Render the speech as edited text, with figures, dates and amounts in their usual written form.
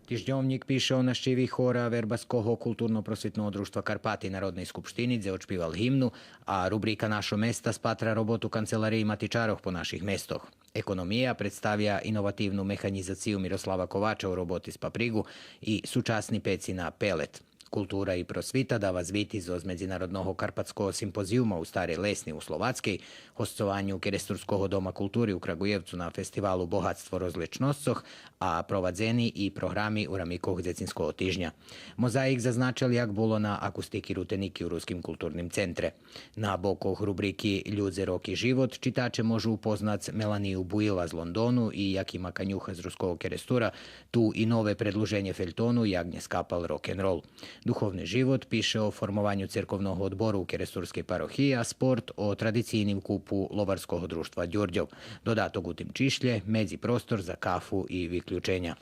Тиждьовник пише о нашиві хора Вербаського культурно-просвітного друштва Карпати Народної Скупштини, де очпівал гімну, а рубрика «Нашо места» спатра роботу канцеларії матичарох по наших местах. Економія представя іновативну механізацію Мирослава Ковача у роботи з папригу і сучасні пeci на пелет. Kultura i prosvita dava zvitizo z Međunarodnog karpatskog simpozijuma u Stare Lesni u Slovackej, hostovanju Keresturskog doma kulturi u Kragujevcu na festivalu Bohatstvo rozličnostoh, a provadzeni i programi u ramikog Zecinskog tižnja. Mozaik zaznačil jak bolo na akustiki ruteniki u Ruskim kulturnim centre. Na bokoh rubriki Ljudze, rok i život čitače možu upoznat Melaniju Bujila z Londonu i Jakima Kanjuha z Ruskog Kerestura, tu i nove predluženje feljtonu Jagnje skapal rock'n'roll. Duhovni život piše o formovanju cerkovnog odboru u Keresturskej parohiji, a sport o tradicijnim kupu Lovarskog društva Đurđov. Dodatok u tim čišlje, medzi prostor za kafu i vyključenja.